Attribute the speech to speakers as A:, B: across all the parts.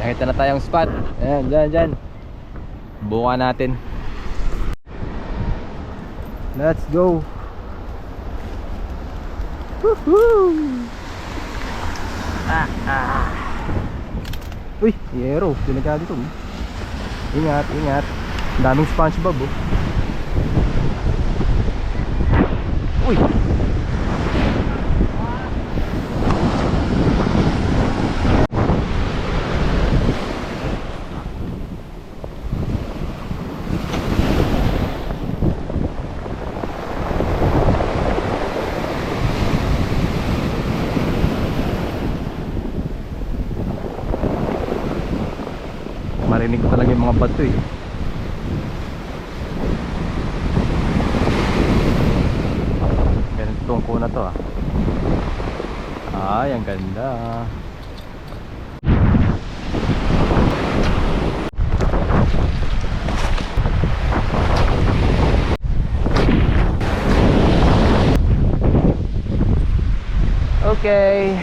A: Nakita na tayong spot. Ayan, dyan. Buka natin. Let's go. Woohoo! Uy, yero. Pinagka dito. Ingat. Daming SpongeBob oh. Uy! Marinig ko talaga yung mga bato eh. Ganitong ko na to ah. Ay, ang ganda. Okay.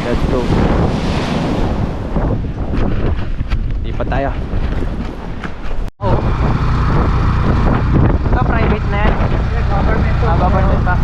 A: Let's go. Lipat tayo. Oh. Private na yan. Government to. Government pa.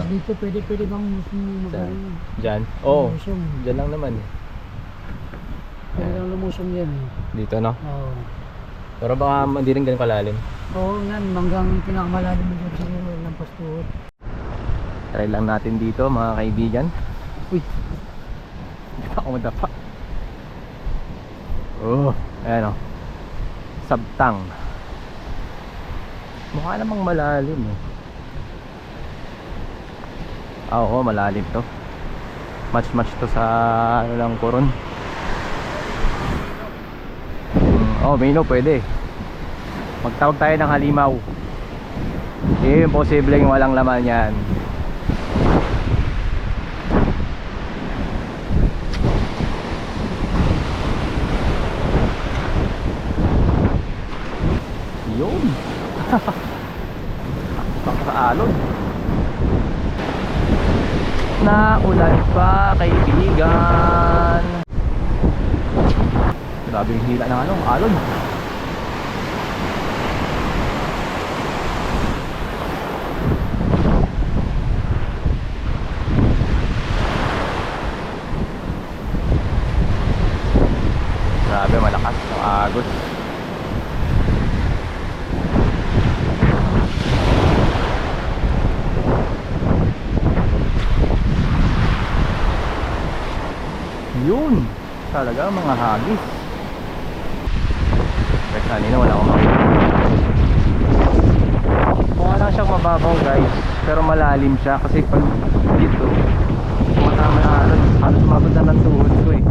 B: Dito pwede bang magaling?
A: Diyan? Oo, diyan lang naman.
B: Pwede lang lumusong yan eh.
A: Dito no?
B: Oo.
A: Pero baka hindi rin ganun kalalim.
B: Oo yan, hanggang pinakamalalim mo dyan siguro ng pastuhot.
A: Try lang natin dito mga kaibigan. Uy! Hindi pa ako madapa. Oh, ayan o. Sabtang. Mukha namang malalim eh. Oo, malalim to. Match to sa ano lang Coron. Oh, Mino, pwede. Magtawag tayo ng halimaw. Imposibleng walang laman yan. Yun. Pakaalon. Naulan pa, kaibigan. Grabe yung hila ng alon. Agos. Yun. Talaga mga hagis. Kasi kanina wala akong makita. Mukha lang siyang mababaw guys, pero malalim siya kasi pag dito matama na halos mabot na ng tuhod ko eh.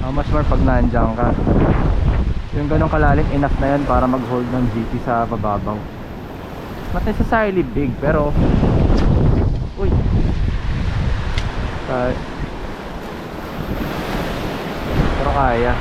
A: How much more pag nandiyan ka. Yung ganong kalalim, enough na yan para mag hold ng GT sa bababaw. Not necessarily big, pero uy, pero kaya.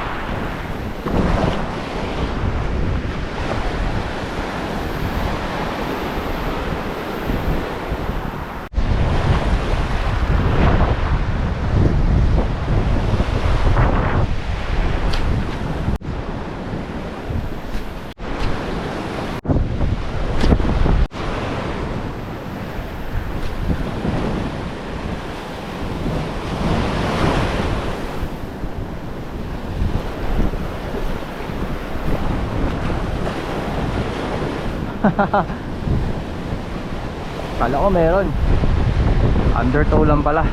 A: Kala ko meron. Undertow lang pala.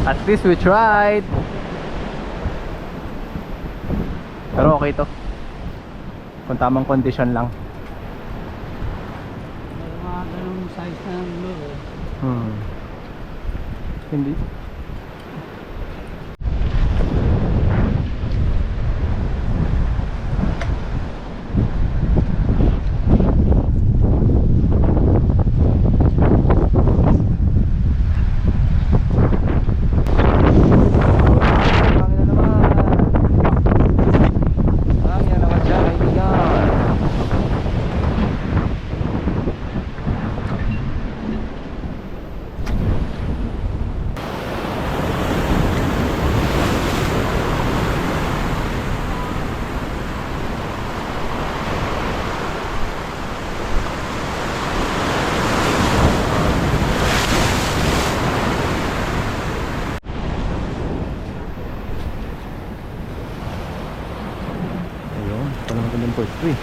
A: At least we tried. Pero okay to. Kung tamang condition lang.
B: Mga ganong size na ng lure.
A: Hindi. Pala magandang pwesto eh.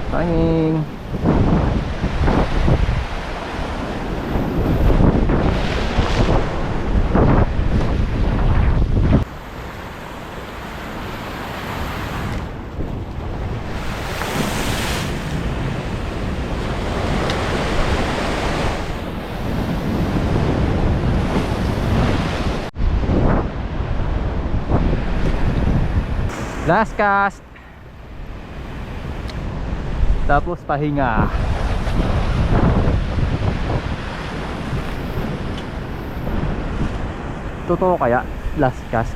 A: Hanging. Last cast. Tapos pahinga. Totoo kaya last cast?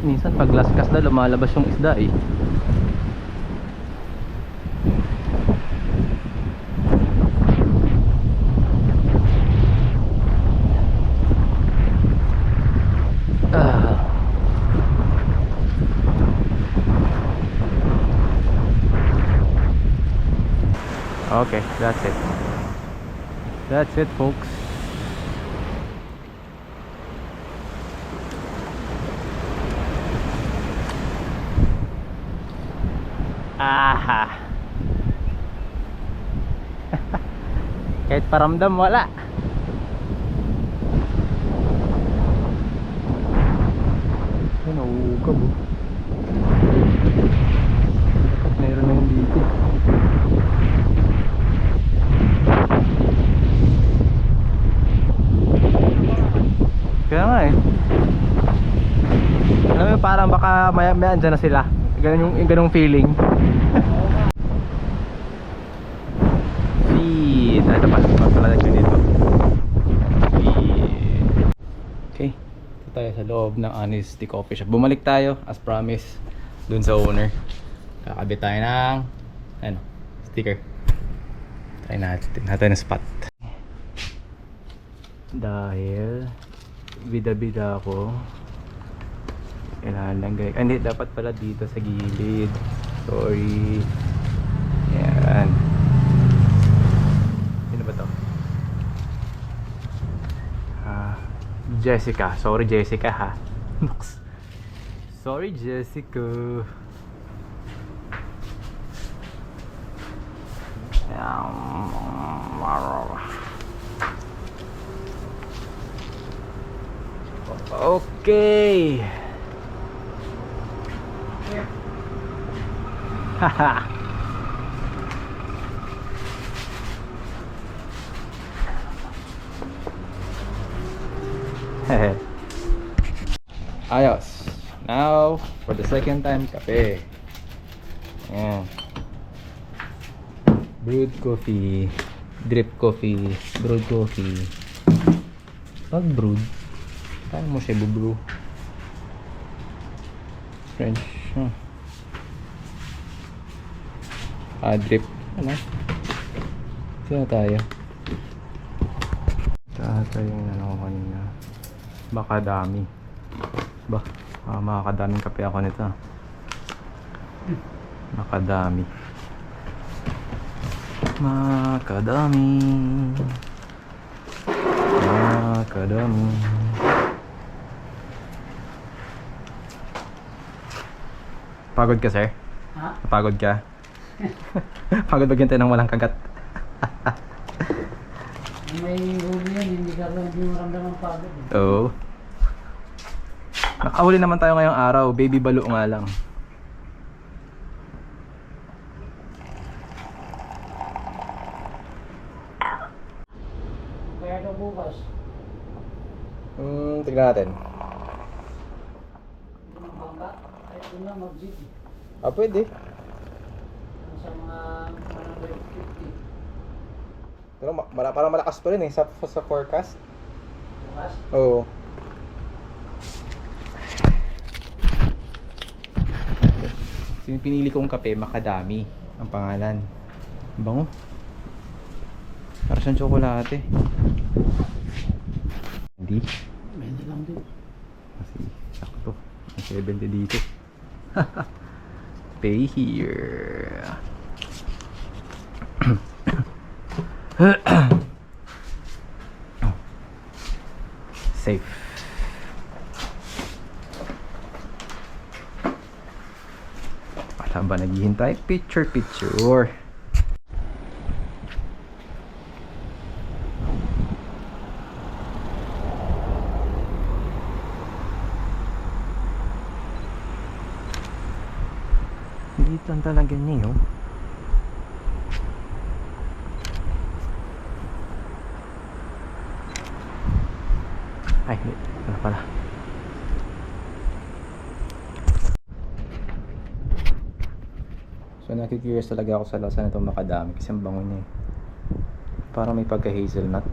A: Minsan pag last cast na lumalabas yung isda eh. Okay, that's it. That's it, folks. Aha. Kahit paramdam wala. Ano, uugab oh. Meron na yung dito. Kaya nga eh. Alam mo parang baka may andyan na sila. yung ganung feeling. Feed. Ito pa pala ko dito. Feed. Okay. Ito tayo sa loob ng Honesty Coffee Shop. Bumalik tayo as promised dun sa owner. Kakabit tayo ng ano, sticker. Try natin ng spot. Dahil bida-bida ako, kailangan lang guys. Hindi, dapat pala dito sa gilid. Sorry. Yan. Sino ba to? Jessica. Sorry Jessica ha. Sorry Jessica. Okay. Haha. Ayos. Now, for the second time, kape. Ayan. Brewed coffee, drip coffee, brewed coffee. Pag brewed, paano mo siya bubrew? French. Drip. Ano? Sino tayo? Tayo yung ano ko kanina. Baka dami. Ba? Makakadaming kape ako nito. Makadami. Makadami. Makadami. Pagod ka, sir?
B: Ha?
A: Pagod ka? Pagod ba gintin ng walang kagat?
B: May huli yan, hindi mo maramdaman pagod.
A: Oo. Nakahuli naman tayo ngayong araw. Baby balo nga lang.
B: Kaya daw bukas,
A: Tignan natin.
B: yung bangka, ay doon lang mag-jeep.
A: Pwede.
B: Sa mga 150
A: Pero parang malakas pa rin sa forecast.
B: bukas.
A: Oo. Yung pinili kong kape, Makadami ang pangalan. Bango. Para siyang tsokolate. Hindi.
B: Medyo lang din.
A: Kasi sakto. Ang 70 dito. Pay here. Safe. Saan ba naghihintay? Picture. Dito ang talaga niyo. Ay, wala pala. So nakikurious talaga ako sa lasa nitong Makadami kasi ang bango niya eh. Parang may pagka hazelnut.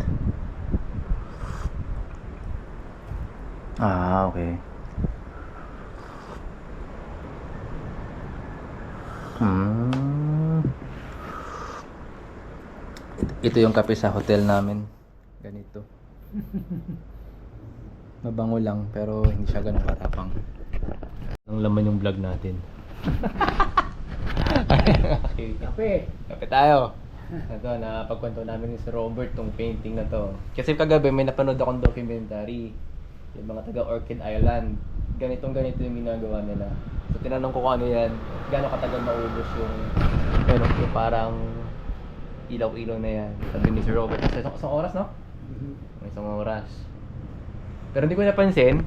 A: Okay. Ito yung kape sa hotel namin. Ganito. Mabango lang pero hindi siya ganun katapang. Ang laman yung vlog natin. Okay. Kape tayo. Ito, napagkwento namin ni Sir Robert tong painting na to. Kasi kagabi may napanood akong documentary. Yung mga taga Orchid Island. Ganito yung ginagawa nila. So tinanong ko kung ano yan. Gano'ng katagal maubos yung parang ilaw-ilaw na yan. Sabi ni Sir Robert, isang oras, no? Isang oras. Pero hindi ko napansin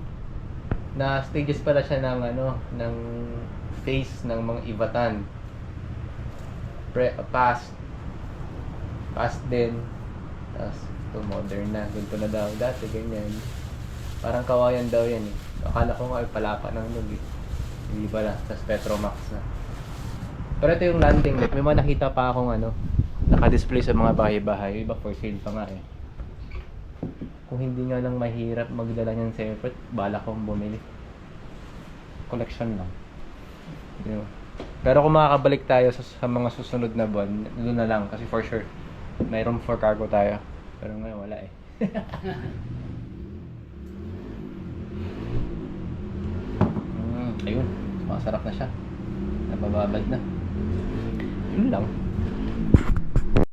A: na stages pala siya ng face ng mga Ivatan. Past din. Tapos ito modern na. Ganito na daw. Dati ganyan. Parang kawayan daw yan eh. Akala ko nga ay palapa ng lug eh. Hindi pala, tas Petromax na. Pero ito yung landing deck. May mga nakita pa akong naka-display sa mga bahay-bahay. Iba for sale pa nga eh. Kung hindi nga lang mahirap magdala niyan separate, bala kong bumili. Collection lang. Yun. Pero kung makakabalik tayo sa mga susunod na buwan, doon na lang. Kasi for sure, may room for cargo tayo. Pero ngayon wala eh. Ayun, masarap na siya. Nabababad na. Yun lang.